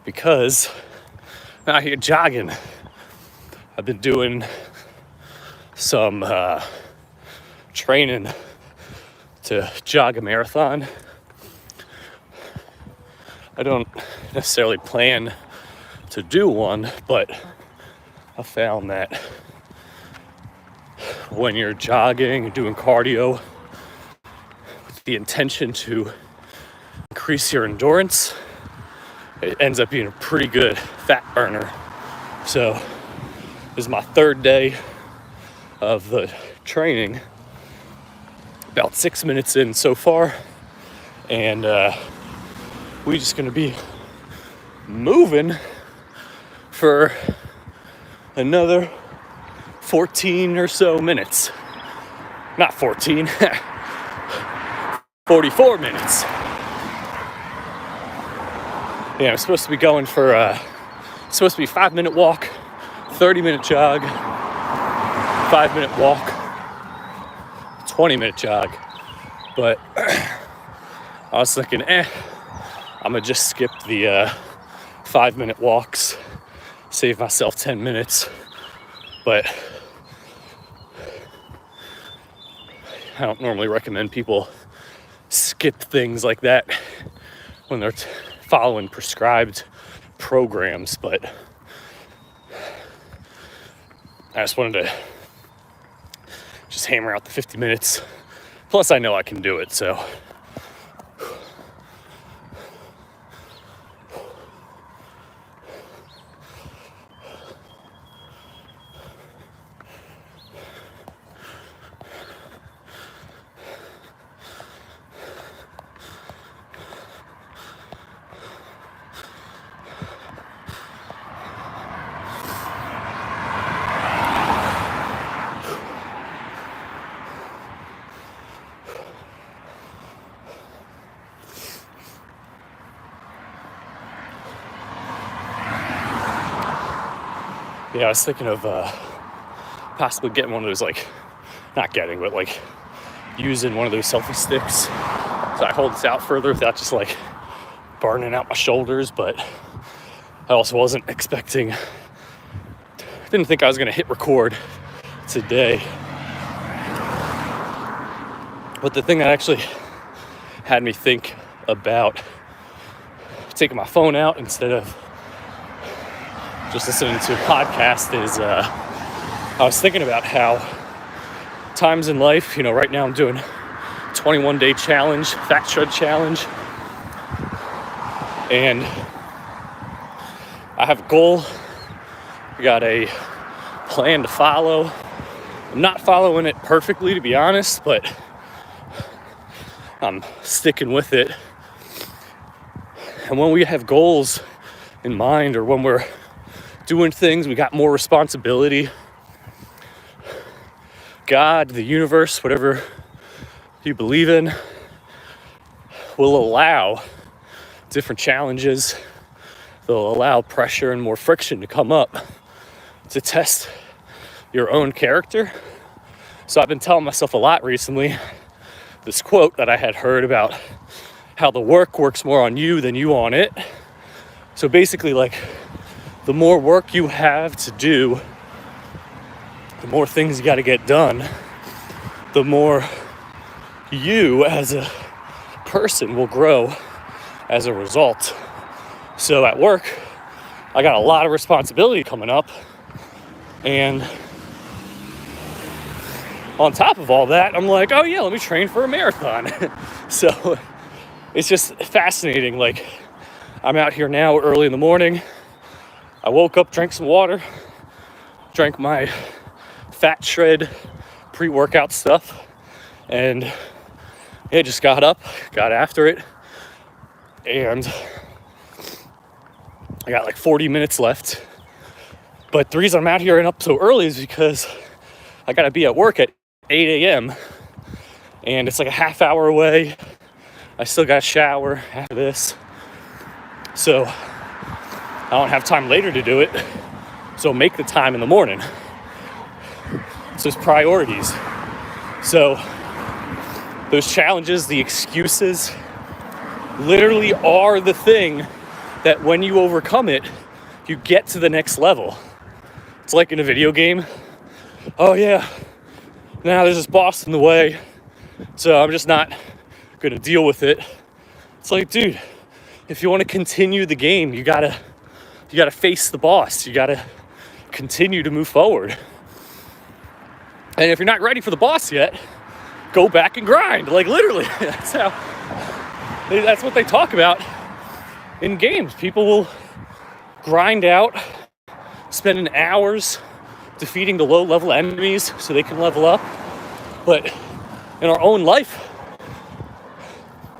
because I'm out here jogging. I've been doing some training to jog a marathon. I don't necessarily plan to do one, but I found that when you're jogging and doing cardio with the intention to increase your endurance, it ends up being a pretty good fat burner. So this is my third day of the training, about 6 minutes in so far, and we're just gonna be moving for another 14 or so minutes. Not 14, 44 minutes. Yeah, I'm supposed to be going for supposed to be 5-minute walk, 30-minute jog, 5-minute walk, 20-minute jog. But I was thinking, I'm gonna just skip the 5-minute walks, save myself 10 minutes. But I don't normally recommend people skip things like that when they're following prescribed programs, but I just wanted to just hammer out the 50 minutes. Plus, I know I can do it, so. Yeah, I was thinking of possibly getting one of those, not getting, but using one of those selfie sticks so I hold this out further without just burning out my shoulders. But I also wasn't expecting, didn't think I was gonna hit record today. But the thing that actually had me think about taking my phone out instead of just listening to a podcast is I was thinking about how times in life, right now I'm doing 21-day challenge, fat shred challenge, and I have a goal. I got a plan to follow. I'm not following it perfectly, to be honest, but I'm sticking with it. And when we have goals in mind, or when we're doing things, we got more responsibility, God, the universe, whatever you believe in, will allow different challenges. They'll allow pressure and more friction to come up to test your own character. So I've been telling myself a lot recently this quote that I had heard about how the work works more on you than you on it. So basically, the more work you have to do, the more things you got to get done, the more you as a person will grow as a result. So at work, I got a lot of responsibility coming up, and on top of all that, I'm like, oh yeah, let me train for a marathon. So it's just fascinating. I'm out here now early in the morning. I woke up, drank some water, drank my fat shred pre-workout stuff, and just got up, got after it, and I got 40 minutes left. But the reason I'm out here and up so early is because I gotta be at work at 8 a.m. and it's a half hour away. I still gotta shower after this, so I don't have time later to do it. So make the time in the morning. So it's priorities. So those challenges, the excuses, literally are the thing that when you overcome it, you get to the next level. It's like in a video game. Oh yeah, now there's this boss in the way, so I'm just not gonna deal with it. It's like, dude, if you want to continue the game, you gotta face the boss. You gotta continue to move forward. And if you're not ready for the boss yet, go back and grind. Like literally, that's what they talk about in games. People will grind out, spending hours defeating the low-level enemies so they can level up. But in our own life,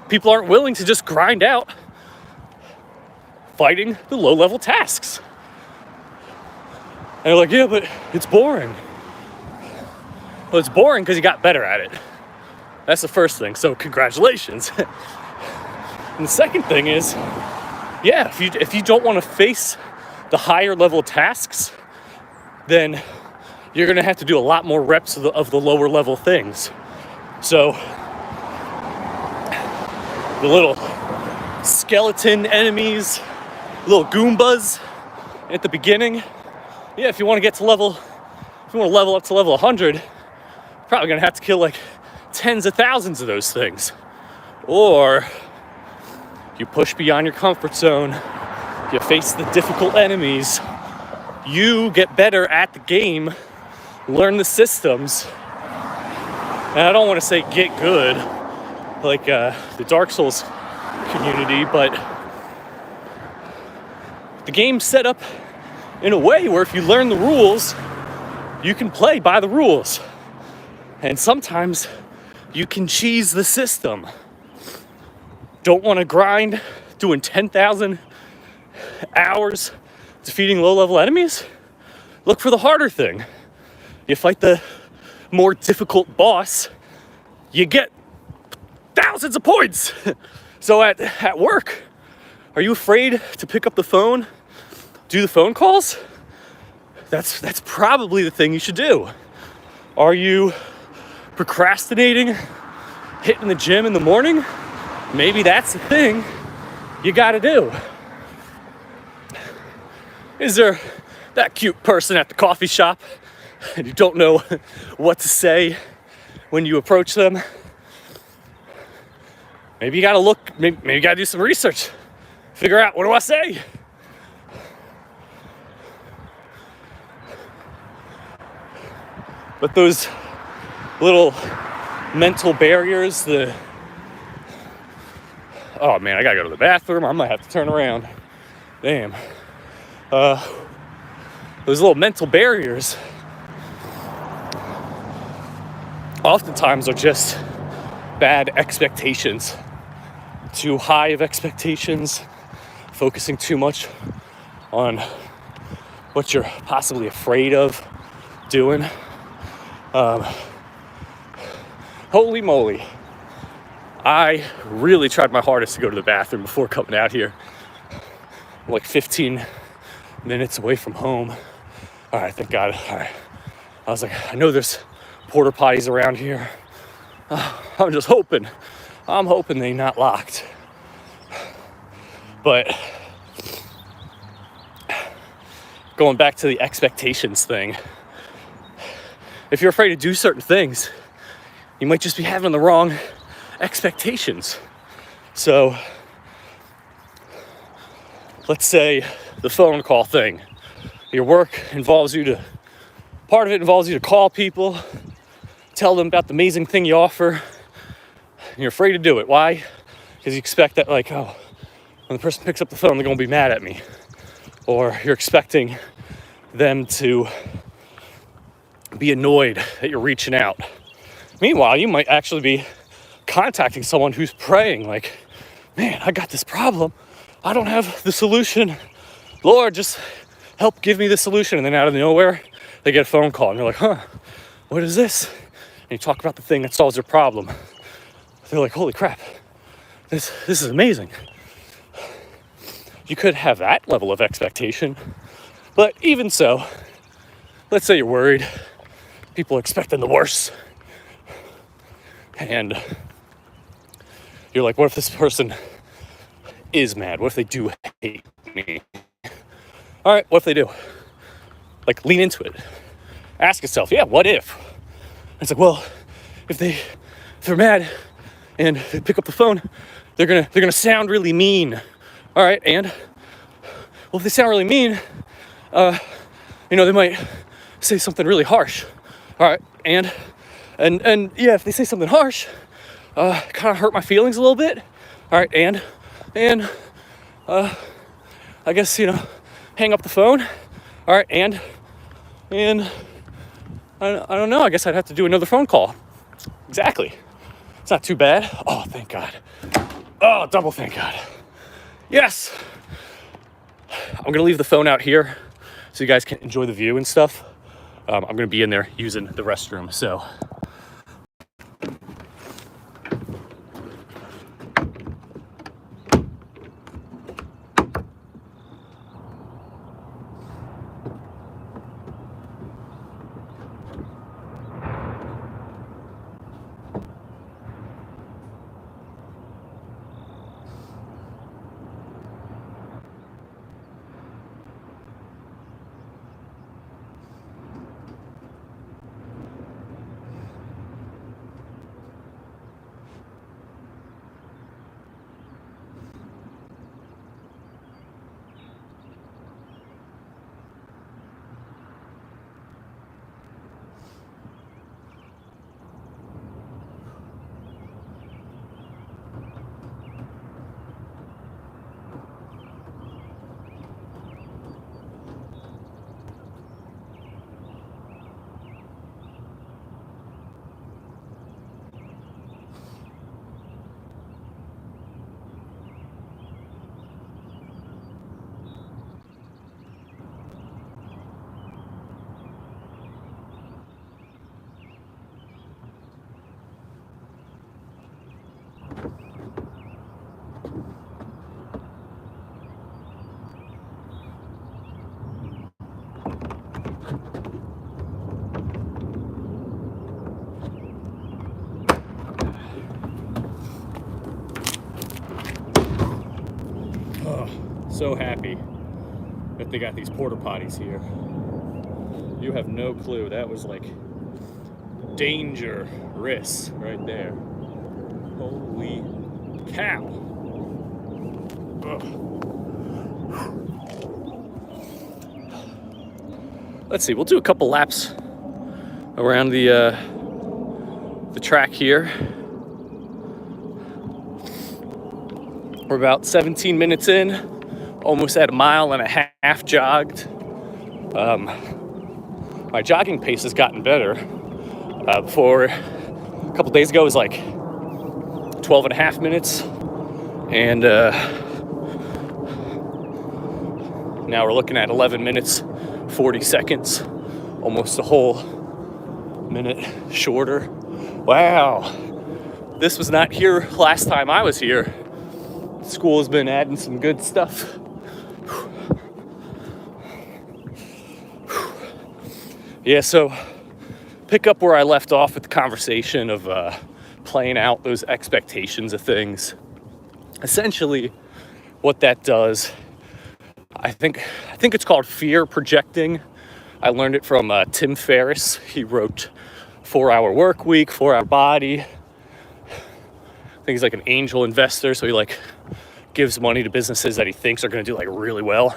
people aren't willing to just grind out fighting the low-level tasks. And they're like, yeah, but it's boring. Well, it's boring because you got better at it. That's the first thing, so congratulations. And the second thing is, yeah, if you don't want to face the higher level tasks, then you're going to have to do a lot more reps of the lower level things. So the little skeleton enemies, little Goombas at the beginning, yeah, if you want to level up to level 100, you're probably going to have to kill like tens of thousands of those things. Or you push beyond your comfort zone, you face the difficult enemies, you get better at the game, learn the systems. And I don't want to say get good, like the Dark Souls community, but the game's set up in a way where if you learn the rules, you can play by the rules. And sometimes you can cheese the system. Don't want to grind doing 10,000 hours defeating low-level enemies? Look for the harder thing. You fight the more difficult boss, you get thousands of points. So at work, are you afraid to pick up the phone, do the phone calls? That's probably the thing you should do. Are you procrastinating hitting the gym in the morning? Maybe that's the thing you gotta do. Is there that cute person at the coffee shop and you don't know what to say when you approach them? Maybe you gotta look, maybe you gotta do some research. Figure out, what do I say? But those little mental barriers, oh man, I gotta go to the bathroom. I might have to turn around. Damn. Those little mental barriers oftentimes are just bad expectations. Too high of expectations, focusing too much on what you're possibly afraid of doing. Holy moly. I really tried my hardest to go to the bathroom before coming out here. I'm like 15 minutes away from home. All right, thank God. All right. I was like, I know there's porta potties around here. I'm just hoping. I'm hoping they're not locked. But going back to the expectations thing, if you're afraid to do certain things, you might just be having the wrong expectations. So let's say the phone call thing. Your work part of it involves you to call people, tell them about the amazing thing you offer, and you're afraid to do it. Why? Because you expect that, like, oh, when the person picks up the phone, they're going to be mad at me. Or you're expecting them to be annoyed that you're reaching out. Meanwhile, you might actually be contacting someone who's praying, like, man, I got this problem. I don't have the solution. Lord, just help give me the solution. And then out of nowhere, they get a phone call and they're like, huh, what is this? And you talk about the thing that solves your problem. They're like, holy crap, this is amazing. You could have that level of expectation. But even so, let's say you're worried. People are expecting the worst. And you're like, what if this person is mad? What if they do hate me? All right, what if they do? Like, lean into it. Ask yourself, yeah, what if? It's like, well, if they're mad and they pick up the phone, they're gonna sound really mean. All right, and well, if they sound really mean, they might say something really harsh. All right, and yeah, if they say something harsh, kind of hurt my feelings a little bit. All right, and I guess, hang up the phone. All right, and I don't know. I guess I'd have to do another phone call. Exactly. It's not too bad. Oh, thank God. Oh, double thank God. Yes. I'm going to leave the phone out here so you guys can enjoy the view and stuff. I'm going to be in there using the restroom, so. So happy that they got these porta potties here. You have no clue. That was like dangerous right there. Holy cow. Ugh. Let's see, we'll do a couple laps around the track here. We're about 17 minutes in, almost at a mile and a half jogged. My jogging pace has gotten better. Before a couple days ago, it was like 12 and a half minutes. And now we're looking at 11 minutes, 40 seconds, almost a whole minute shorter. Wow. This was not here last time I was here. School has been adding some good stuff. Yeah, so pick up where I left off with the conversation of playing out those expectations of things. Essentially, what that does, I think it's called fear projecting. I learned it from Tim Ferriss. He wrote 4-Hour Work Week, 4-Hour Body. I think he's like an angel investor, so he gives money to businesses that he thinks are going to do really well.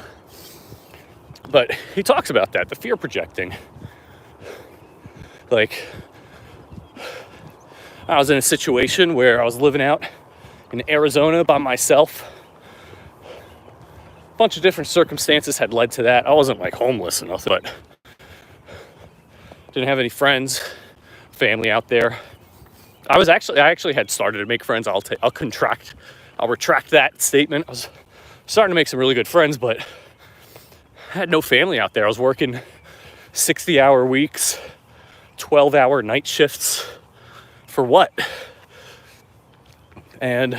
But he talks about that, the fear projecting. I was in a situation where I was living out in Arizona by myself. A bunch of different circumstances had led to that. I wasn't homeless or nothing, but didn't have any friends, family out there. I actually had started to make friends. I'll retract that statement. I was starting to make some really good friends, but I had no family out there. I was working 60-hour weeks, 12-hour night shifts. For what? And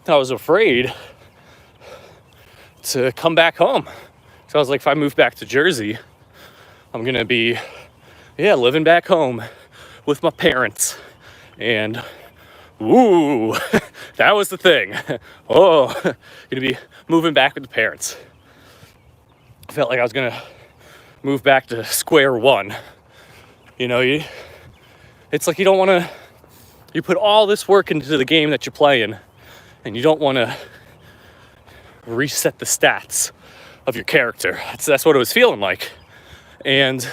I was afraid to come back home. So I was like, if I move back to Jersey, I'm going to be, living back home with my parents. And, That was the thing. Oh, gonna be moving back with the parents. I felt like I was gonna move back to square one. You know, it's like you don't want to, you put all this work into the game that you're playing, and you don't want to reset the stats of your character. That's what it was feeling like. And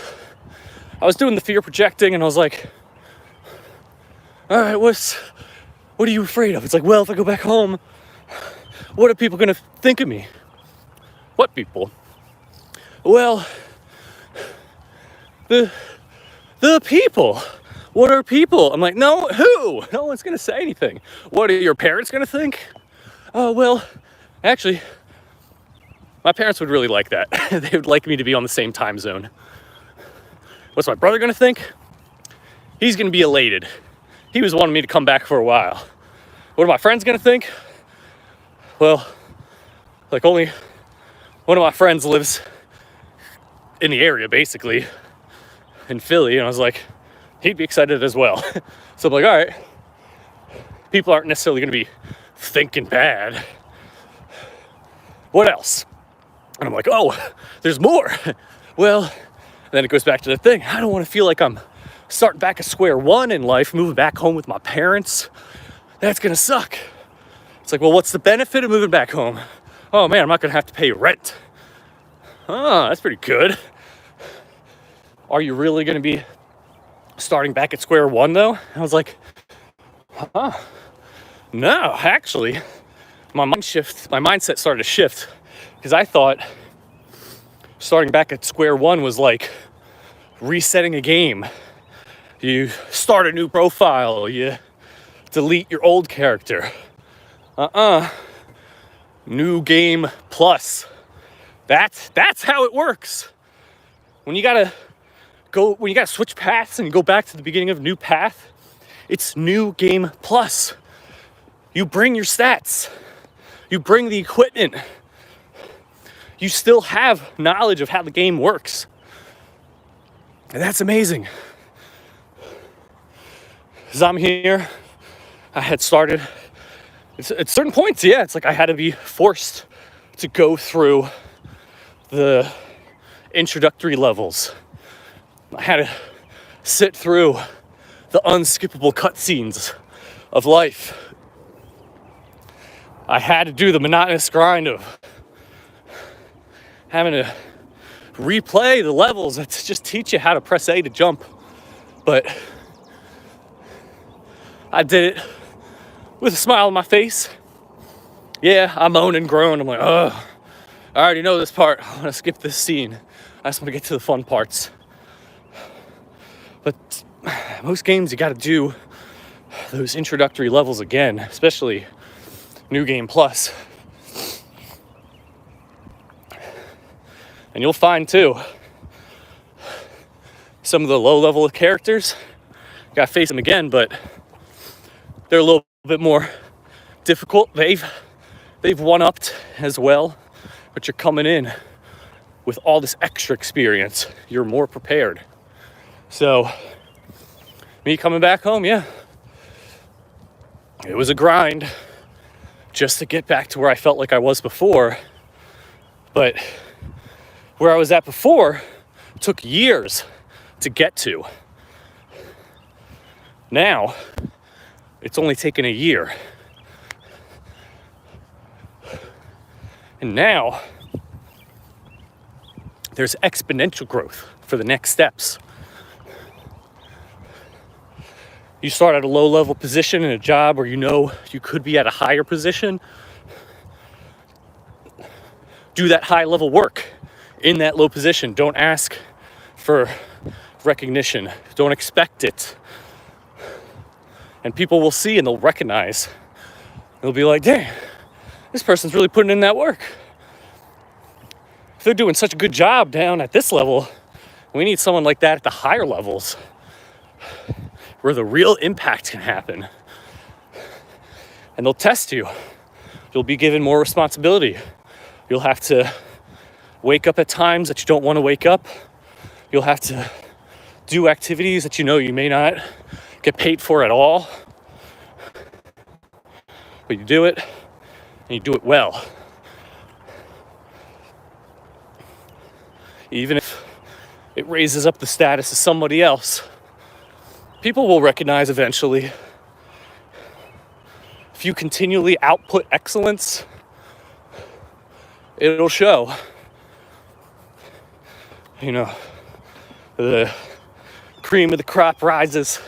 I was doing the fear projecting, and I was like, all right, what are you afraid of? It's like, well, if I go back home, what are people gonna think of me? What people? Well, the people. What are people? I'm like, no, who? No one's gonna say anything. What are your parents gonna think? Oh, well, actually, my parents would really like that. They would like me to be on the same time zone. What's my brother gonna think? He's gonna be elated. He was wanting me to come back for a while. What are my friends gonna think? Well, like only one of my friends lives in the area, basically, in Philly, and I was like, he'd be excited as well. So I'm like, all right, people aren't necessarily gonna be thinking bad. What else? And I'm like, oh, there's more. Well, then it goes back to the thing. I don't want to feel like I'm starting back at square one in life, moving back home with my parents. That's gonna suck. It's like, well, what's the benefit of moving back home? Oh man, I'm not gonna have to pay rent. Oh, that's pretty good. Are you really gonna be starting back at square one though? I was like, no, actually, my mindset started to shift, because I thought starting back at square one was like resetting a game. You start a new profile, you delete your old character. New game plus. That's how it works. When you gotta switch paths and go back to the beginning of a new path, it's new game plus. You bring your stats. You bring the equipment. You still have knowledge of how the game works. And that's amazing. As I'm here, I had started, at certain points, yeah, it's like I had to be forced to go through the introductory levels. I had to sit through the unskippable cutscenes of life. I had to do the monotonous grind of having to replay the levels that just teach you how to press A to jump. But I did it with a smile on my face. Yeah, I moan and groan. I'm like, oh, I already know this part. I want to skip this scene. I just want to get to the fun parts. But most games, you got to do those introductory levels again, especially New Game Plus. And you'll find too, some of the low level characters, you gotta face them again, but they're a little bit more difficult. They've one-upped as well, but you're coming in with all this extra experience. You're more prepared. So, me coming back home, yeah, it was a grind just to get back to where I felt like I was before. But where I was at before took years to get to. Now, it's only taken a year. And now, there's exponential growth for the next steps. You start at a low level position in a job where you know you could be at a higher position. Do that high level work in that low position. Don't ask for recognition. Don't expect it. And people will see and they'll recognize. They'll be like, dang, this person's really putting in that work. If they're doing such a good job down at this level, we need someone like that at the higher levels where the real impact can happen. And they'll test you. You'll be given more responsibility. You'll have to wake up at times that you don't want to wake up. You'll have to do activities that you know you may not get paid for at all. but you do it, and you do it well. Even if it raises up the status of somebody else, people will recognize eventually. If you continually output excellence, it'll show. You know, the cream of the crop rises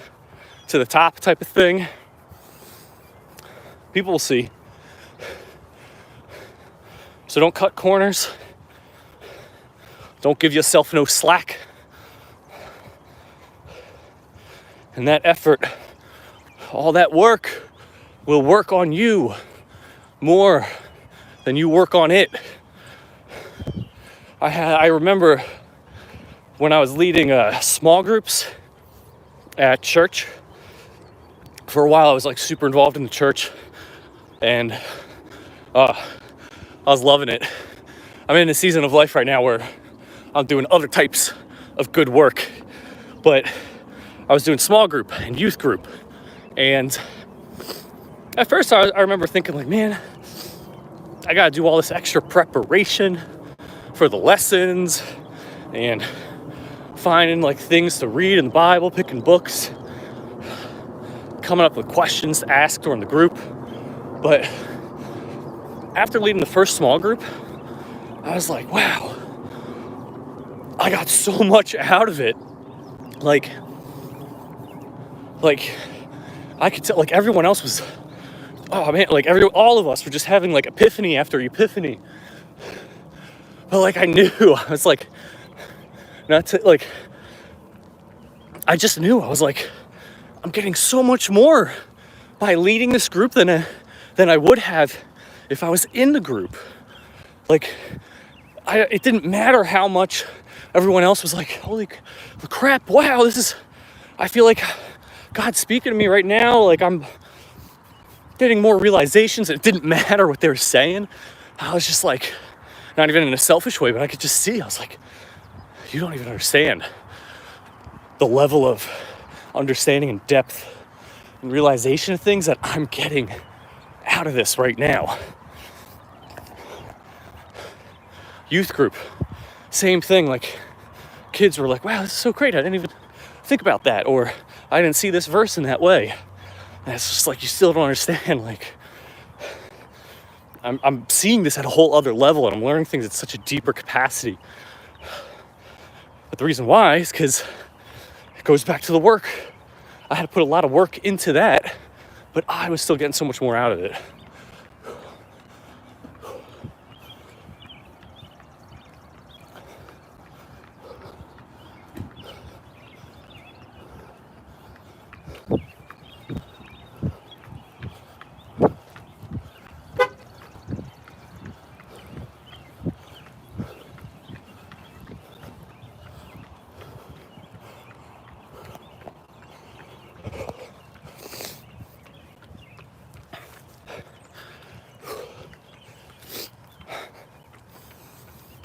to the top type of thing. People will see. So don't cut corners. Don't give yourself no slack. And that effort, all that work, will work on you more than you work on it. I remember when I was leading small groups at church. For a while, I was like super involved in the church, and I was loving it. I'm in a season of life right now where I'm doing other types of good work, but I was doing small group and youth group, and at first I remember thinking like, man, I gotta do all this extra preparation for the lessons and finding like things to read in the Bible, picking books, coming up with questions to ask during the group. But after leading the first small group, I was like, wow, I got so much out of it. Like I could tell, like everyone else was, oh man, like all of us were just having like epiphany after epiphany. But like I knew, I was like, not to like, I just knew, I was like, I'm getting so much more by leading this group than I would have if I was in the group. Like, it didn't matter how much everyone else was like, holy crap, wow, I feel like God's speaking to me right now. Like I'm getting more realizations. It didn't matter what they were saying. I was just like, not even in a selfish way, but I could just see, I was like, you don't even understand the level of understanding and depth and realization of things that I'm getting out of this right now. Youth group, same thing. Like kids were like, wow, this is so great. I didn't even think about that. Or I didn't see this verse in that way. And it's just like, you still don't understand. Like I'm seeing this at a whole other level, and I'm learning things at such a deeper capacity. But the reason why is because it goes back to the work. I had to put a lot of work into that, but I was still getting so much more out of it.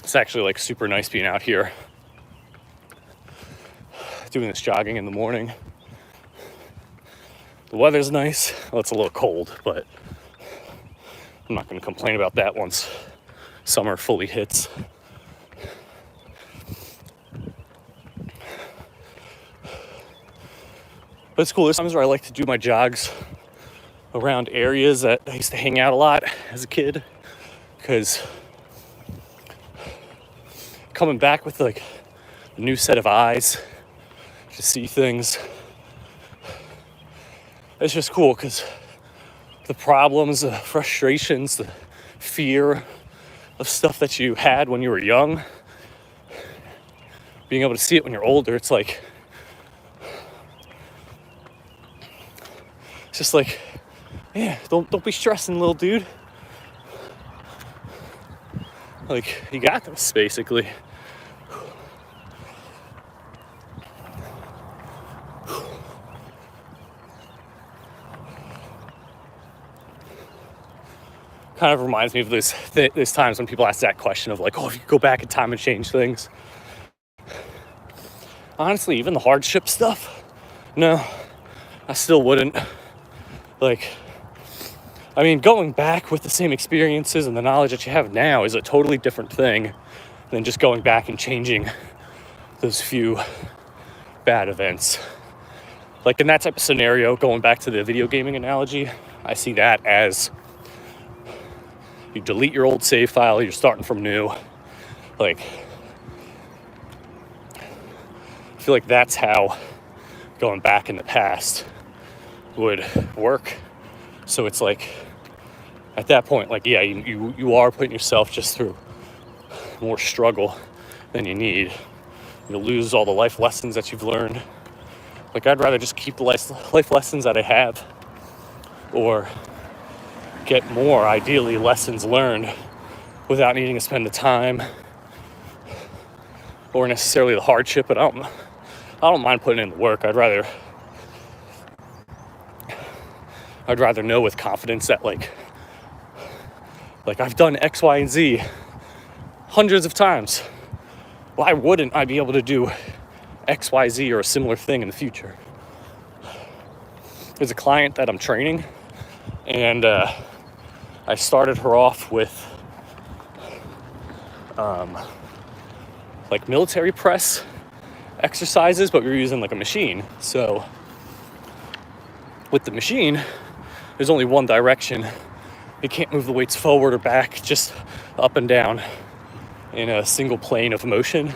It's actually like super nice being out here doing this jogging in the morning. The weather's nice. Well, it's a little cold, but I'm not going to complain about that once summer fully hits. But it's cool. There's times where I like to do my jogs around areas that I used to hang out a lot as a kid, because coming back with like a new set of eyes to see things, it's just cool, because the problems, the frustrations, the fear of stuff that you had when you were young, being able to see it when you're older, it's like, it's just like, yeah, don't be stressing, little dude. Like, you got this, basically. Kind of reminds me of those times when people ask that question of like, oh, if you could go back in time and change things. Honestly, even the hardship stuff, no, I still wouldn't. Like, I mean, going back with the same experiences and the knowledge that you have now is a totally different thing than just going back and changing those few bad events. Like in that type of scenario, going back to the video gaming analogy, I see that as you delete your old save file, you're starting from new. Like, I feel like that's how going back in the past would work. So it's like, at that point, like, yeah, you are putting yourself just through more struggle than you need. You'll lose all the life lessons that you've learned. Like, I'd rather just keep the life lessons that I have, or get more, ideally, lessons learned without needing to spend the time or necessarily the hardship. But I don't mind putting in the work. I'd rather know with confidence that like I've done X, Y, and Z hundreds of times. Why wouldn't I be able to do X, Y, Z or a similar thing in the future? There's a client that I'm training, and I started her off with like military press exercises, but we were using like a machine. So with the machine, there's only one direction. You can't move the weights forward or back, just up and down in a single plane of motion.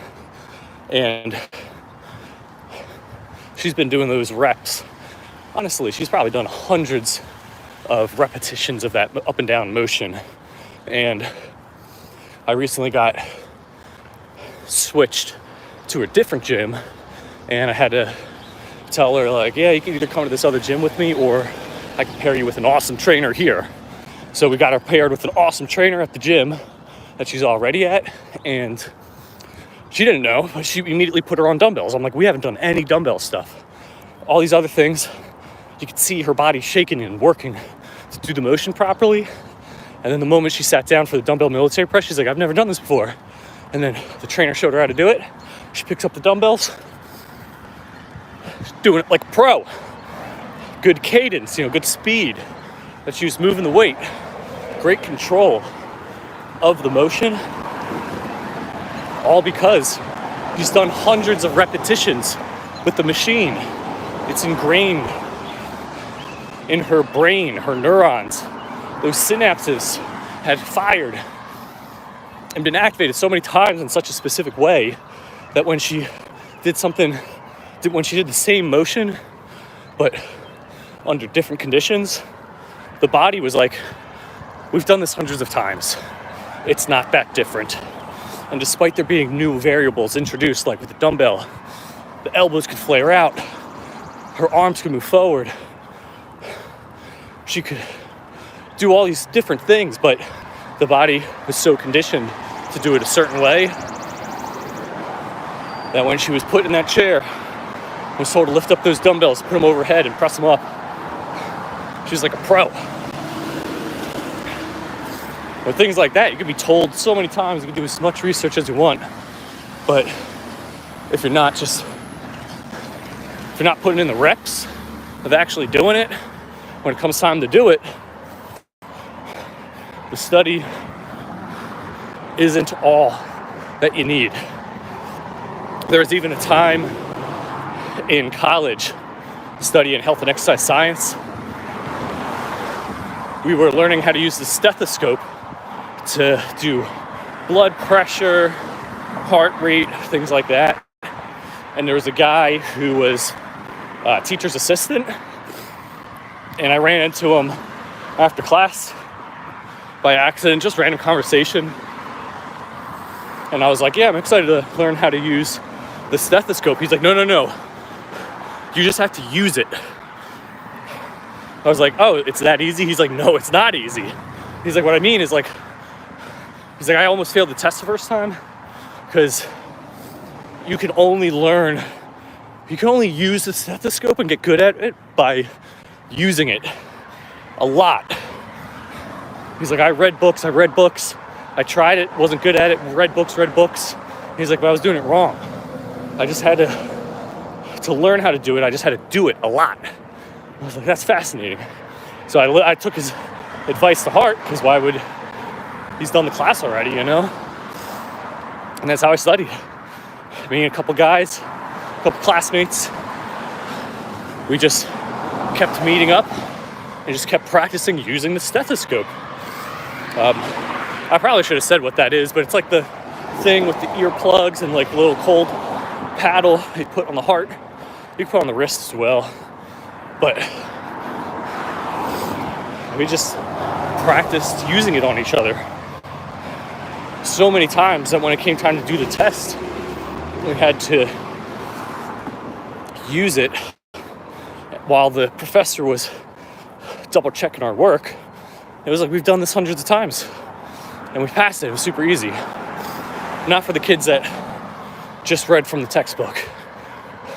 And she's been doing those reps. Honestly, she's probably done hundreds of repetitions of that up and down motion. And I recently got switched to a different gym, and I had to tell her, like, yeah, you can either come to this other gym with me, or I can pair you with an awesome trainer here. So we got her paired with an awesome trainer at the gym that she's already at, and she didn't know, but she immediately put her on dumbbells. I'm like, we haven't done any dumbbell stuff. All these other things, you could see her body shaking and working to do the motion properly. And then the moment she sat down for the dumbbell military press, she's like, I've never done this before. And then the trainer showed her how to do it. She picks up the dumbbells, she's doing it like a pro. Good cadence, good speed. That she was moving the weight. Great control of the motion. All because she's done hundreds of repetitions with the machine. It's ingrained in her brain, her neurons. Those synapses had fired and been activated so many times in such a specific way that when she did the same motion, but under different conditions, the body was like, we've done this hundreds of times. It's not that different. And despite there being new variables introduced, like with the dumbbell, the elbows could flare out, her arms could move forward, she could do all these different things, but the body was so conditioned to do it a certain way that when she was put in that chair, was told to lift up those dumbbells, put them over her head and press them up, she's like a pro. With things like that, you could be told so many times, you can do as much research as you want, but if you're not putting in the reps of actually doing it, when it comes time to do it, the study isn't all that you need. There was even a time in college studying health and exercise science. We were learning how to use the stethoscope to do blood pressure, heart rate, things like that. And there was a guy who was a teacher's assistant, and I ran into him after class by accident, just random conversation. And I was like, yeah, I'm excited to learn how to use the stethoscope. He's like, no. You just have to use it. I was like, oh, it's that easy? He's like, no, it's not easy. He's like, what I mean is like, I almost failed the test the first time because you can only use the stethoscope and get good at it by using it a lot. He's like, I read books. I tried it, wasn't good at it, read books. He's like, but I was doing it wrong. I just had to learn how to do it. I just had to do it a lot. I was like, that's fascinating. So I took his advice to heart, because why would, he's done the class already, you know? And that's how I studied. Me and a couple guys, a couple classmates, we just kept meeting up and just kept practicing using the stethoscope. I probably should have said what that is, but it's like the thing with the earplugs and like a little cold paddle you put on the heart. You can put on the wrist as well. But we just practiced using it on each other so many times that when it came time to do the test, we had to use it while the professor was double checking our work. It was like, we've done this hundreds of times and we passed it. It was super easy. Not for the kids that just read from the textbook.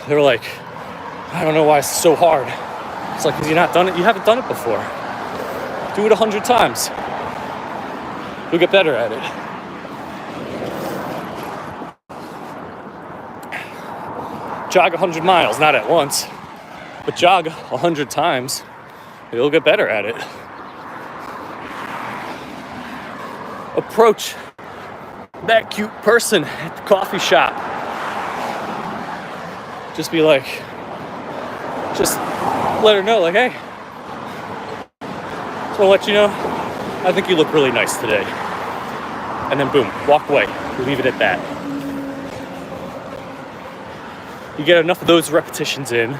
They were like, I don't know why it's so hard. It's like, because you haven't done it before. Do it 100 times. You'll get better at it. Jog 100 miles, not at once, but jog 100 times. You'll get better at it. Approach that cute person at the coffee shop. Just be like, just let her know, like, hey, just want to let you know, I think you look really nice today. And then boom, walk away. Leave it at that. You get enough of those repetitions in,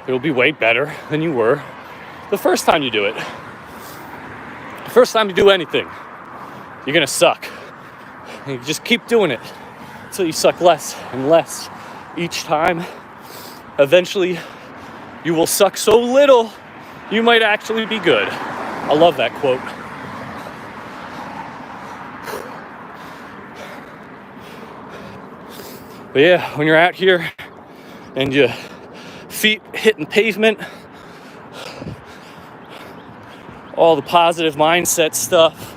it'll be way better than you were the first time you do it. The first time you do anything, you're gonna suck. And you just keep doing it until you suck less and less each time. Eventually, you will suck so little, you might actually be good. I love that quote. But yeah, when you're out here and your feet hitting pavement, all the positive mindset stuff,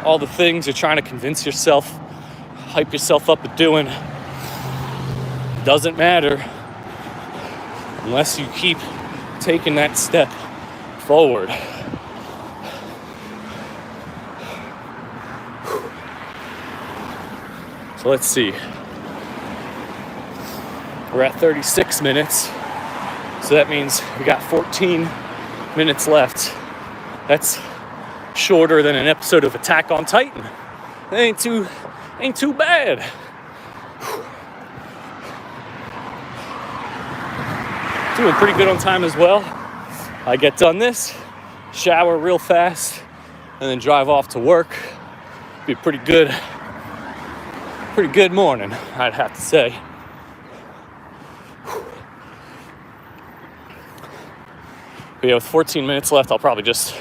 all the things you're trying to convince yourself, hype yourself up at doing, doesn't matter unless you keep taking that step forward. So let's see. We're at 36 minutes. So that means we got 14 minutes left. That's shorter than an episode of Attack on Titan. It ain't too bad. Doing pretty good on time as well. I get done this, shower real fast, and then drive off to work. Be pretty good morning, I'd have to say. But yeah, with 14 minutes left, I'll probably just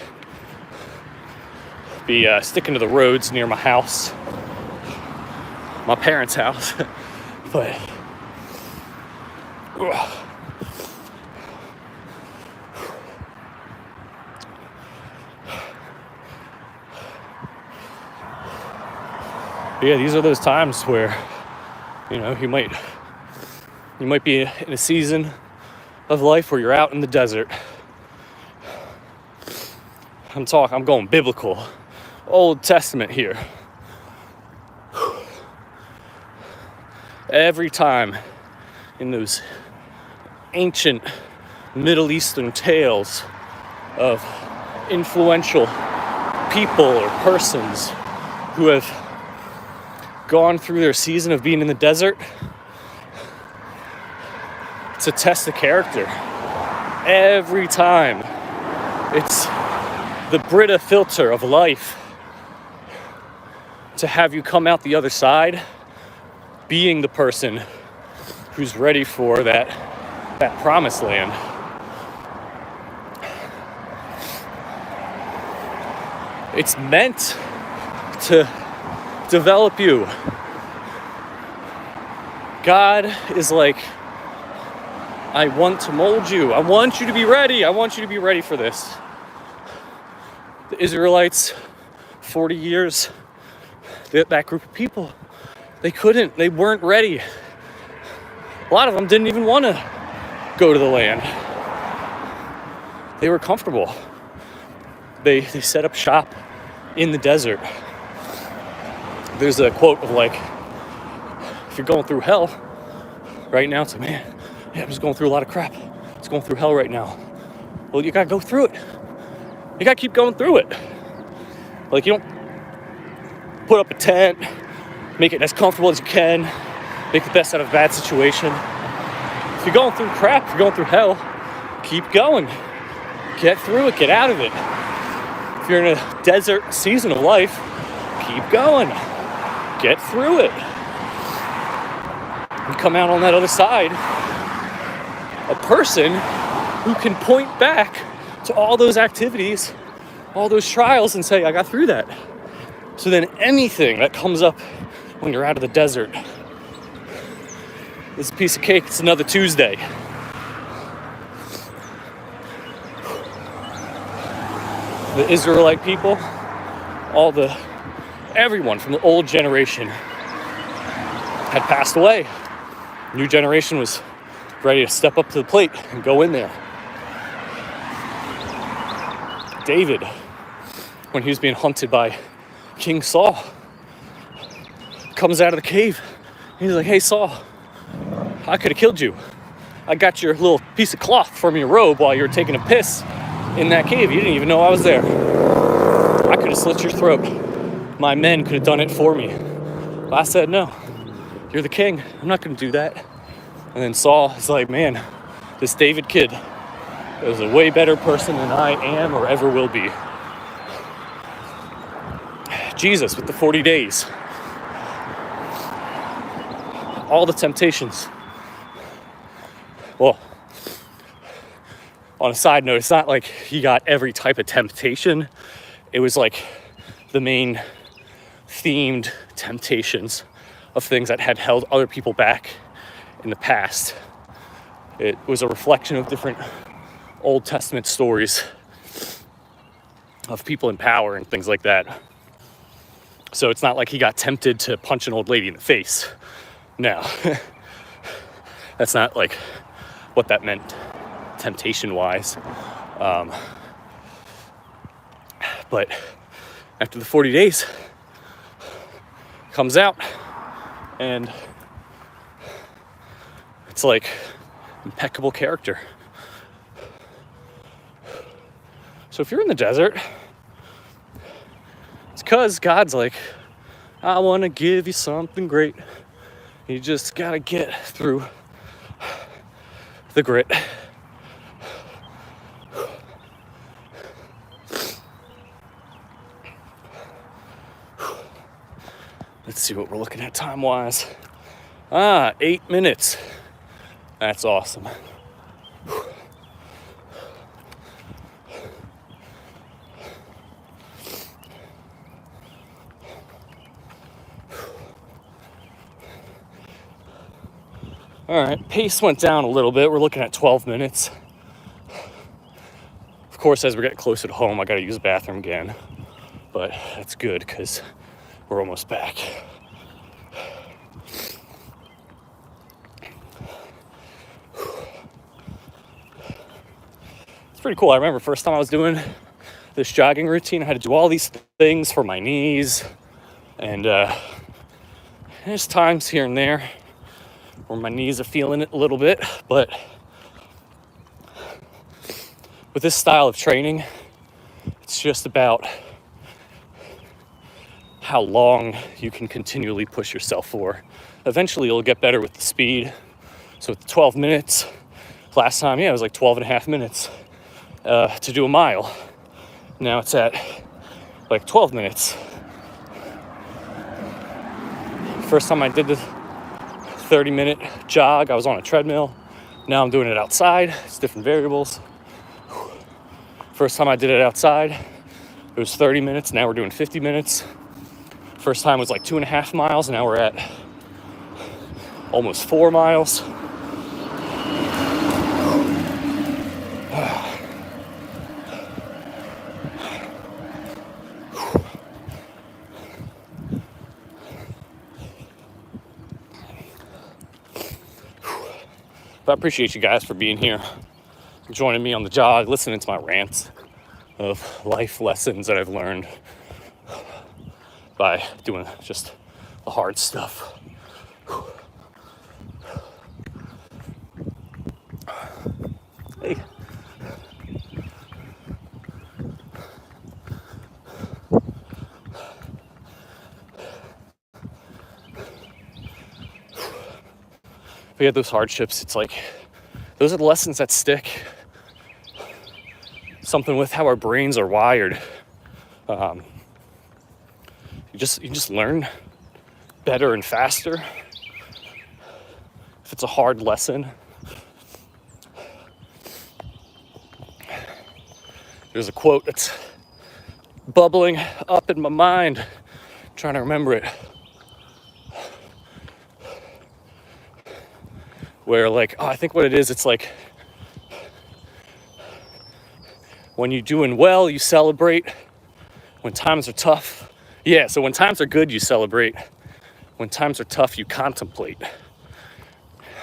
be sticking to the roads near my house, my parents' house. But yeah, these are those times where, you know, you might be in a season of life where you're out in the desert. I'm going biblical, Old Testament here. Every time in those ancient Middle Eastern tales of influential people or persons who have gone through their season of being in the desert, it's a test of character. Every time. It's the Brita filter of life to have you come out the other side being the person who's ready for that promised land. It's meant to develop you. God is like, I want to mold you. I want you to be ready. I want you to be ready for this. The Israelites, 40 years, that group of people, they weren't ready. A lot of them didn't even want to go to the land. They were comfortable. They set up shop in the desert. There's a quote of like, if you're going through hell right now, it's like, man, yeah, I'm just going through a lot of crap. It's going through hell right now. Well, you gotta go through it. You gotta keep going through it. Like, you don't put up a tent, make it as comfortable as you can, make the best out of a bad situation. If you're going through crap, if you're going through hell, keep going. Get through it, get out of it. If you're in a desert season of life, keep going. Get through it. You come out on that other side, a person who can point back to all those activities, all those trials, and say, I got through that. So then anything that comes up when you're out of the desert is a piece of cake. It's another Tuesday. The Israelite people, everyone from the old generation had passed away. New generation was ready to step up to the plate and go in there. David, when he was being hunted by King Saul, comes out of the cave. He's like, hey, Saul, I could have killed you. I got your little piece of cloth from your robe while you were taking a piss in that cave. You didn't even know I was there. I could have slit your throat. My men could have done it for me. But I said, no, you're the king. I'm not going to do that. And then Saul is like, man, this David kid is a way better person than I am or ever will be. Jesus with the 40 days. All the temptations. Well, on a side note, it's not like he got every type of temptation. It was like the main themed temptations of things that had held other people back in the past. It was a reflection of different Old Testament stories of people in power and things like that. So it's not like he got tempted to punch an old lady in the face. No. That's not like what that meant temptation-wise. But after the 40 days, comes out, and it's like impeccable character. So if you're in the desert, it's because God's like, I want to give you something great. You just got to get through the grit. Let's see what we're looking at time-wise. 8 minutes. That's awesome. All right, pace went down a little bit. We're looking at 12 minutes. Of course, as we're getting closer to home, I got to use the bathroom again. But that's good because we're almost back. It's pretty cool. I remember first time I was doing this jogging routine, I had to do all these things for my knees. And there's times here and there where my knees are feeling it a little bit, but with this style of training, it's just about how long you can continually push yourself for. Eventually you'll get better with the speed. So with 12 minutes, last time, it was like 12 and a half minutes to do a mile. Now it's at like 12 minutes. First time I did the 30-minute jog, I was on a treadmill. Now I'm doing it outside. It's different variables. First time I did it outside, it was 30 minutes. Now we're doing 50 minutes. First time was like 2.5 miles. Now we're at almost 4 miles. But I appreciate you guys for being here. joining me on the jog, listening to my rants of life lessons that I've learned by doing just the hard stuff. Hey. We had those hardships. It's like, those are the lessons that stick. Something with how our brains are wired. You just learn better and faster. If it's a hard lesson. There's a quote that's bubbling up in my mind. I'm trying to remember it. Where I think what it is, it's like, when you're doing well, you celebrate. When times are tough, so when times are good, you celebrate. When times are tough, you contemplate.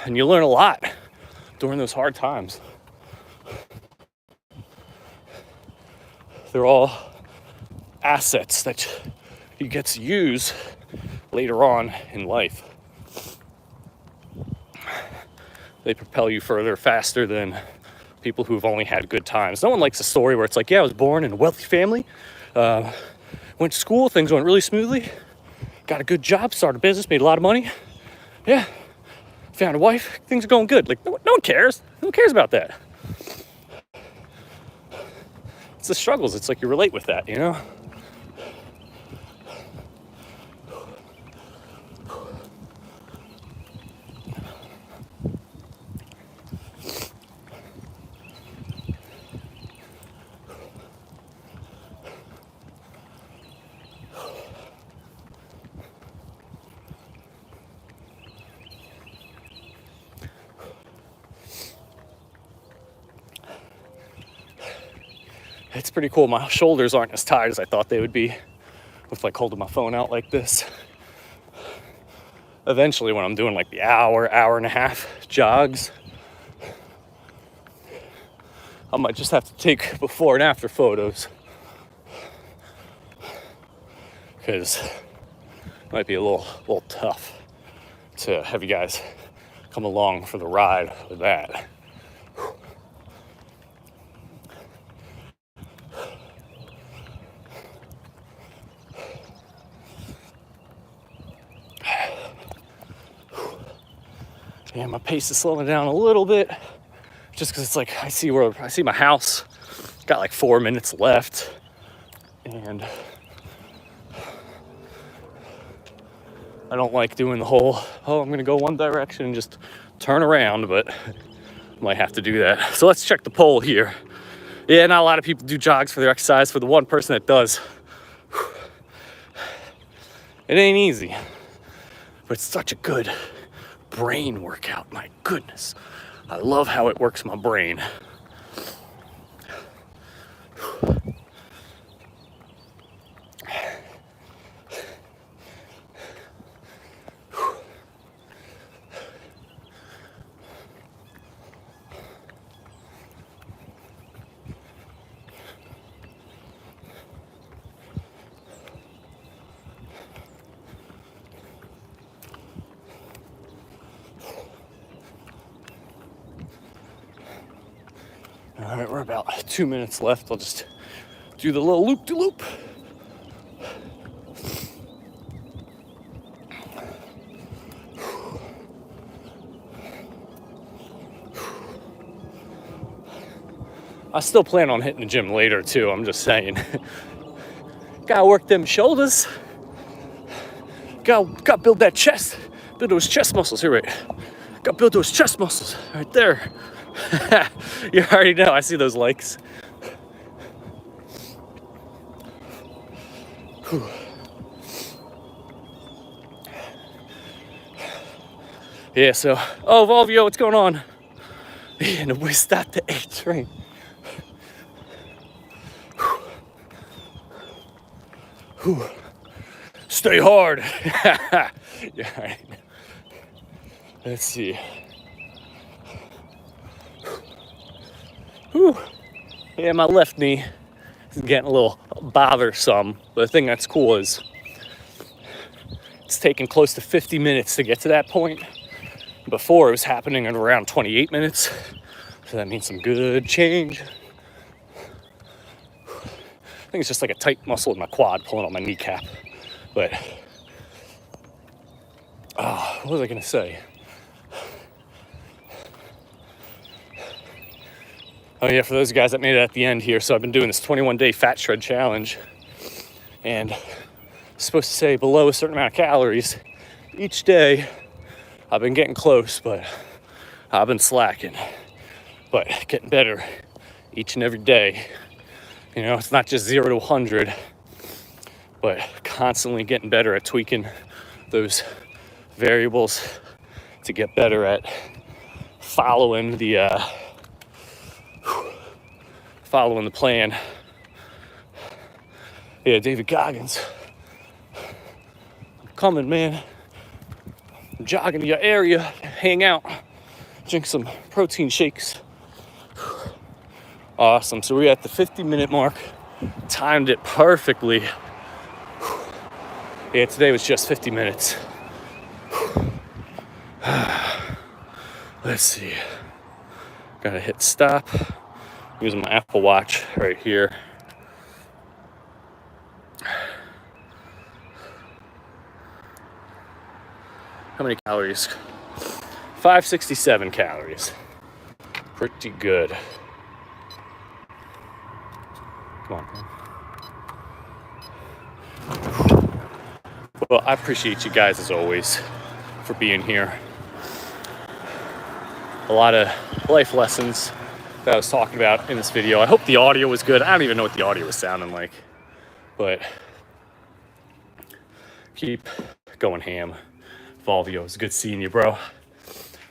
And you learn a lot during those hard times. They're all assets that you get to use later on in life. They propel you further, faster than people who've only had good times. No one likes a story where it's like, I was born in a wealthy family, went to school, things went really smoothly, got a good job, started a business, made a lot of money. Yeah, found a wife, things are going good. No one cares. No one cares about that. It's the struggles. It's like you relate with that, you know? It's pretty cool. My shoulders aren't as tired as I thought they would be with holding my phone out like this. Eventually, when I'm doing the hour and a half jogs, I might just have to take before and after photos, because it might be a little tough to have you guys come along for the ride with that. Yeah, my pace is slowing down a little bit, just because it's I see my house, got 4 minutes left, and I don't like doing the whole, I'm gonna go one direction and just turn around, but I might have to do that. So let's check the poll here. Yeah, not a lot of people do jogs for their exercise. For the one person that does, it ain't easy, but it's such a good brain workout. My goodness, I love how it works my brain. All right, we're about 2 minutes left. I'll just do the little loop-de-loop. I still plan on hitting the gym later too. I'm just saying, gotta work them shoulders. Gotta build that chest. Build those chest muscles here, right? Gotta build those chest muscles right there. You already know. I see those likes. Whew. Yeah, so, Volvio, what's going on? And we start the 8 train. Whew. Stay hard. Yeah, all right. Let's see. Whew. Yeah, my left knee is getting a little bothersome. But the thing that's cool is it's taken close to 50 minutes to get to that point. Before, it was happening in around 28 minutes. So that means some good change. I think it's just like a tight muscle in my quad pulling on my kneecap. But, what was I gonna say? Oh yeah, for those guys that made it at the end here, so I've been doing this 21-day fat shred challenge. And I'm supposed to say below a certain amount of calories each day. I've been getting close, but I've been slacking. But getting better each and every day. You know, it's not just 0 to 100, but constantly getting better at tweaking those variables to get better at following the plan. Yeah, David Goggins, I'm coming, man. I'm jogging to your area, hang out, drink some protein shakes. Awesome. So we're at the 50-minute mark. Timed it perfectly. Yeah, today was just 50 minutes. Let's see. Gotta hit stop. Using my Apple Watch right here. How many calories? 567 calories. Pretty good. Come on, man. Well, I appreciate you guys as always for being here. A lot of life lessons that I was talking about in this video. I hope the audio was good. I don't even know what the audio was sounding like, but keep going ham. Volvio, it's good seeing you, bro.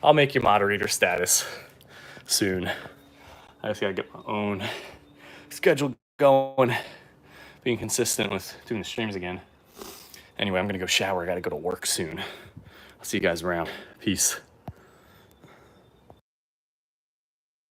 I'll make you moderator status soon. I just gotta get my own schedule going, being consistent with doing the streams again. Anyway, I'm gonna go shower. I gotta go to work soon. I'll see you guys around. Peace.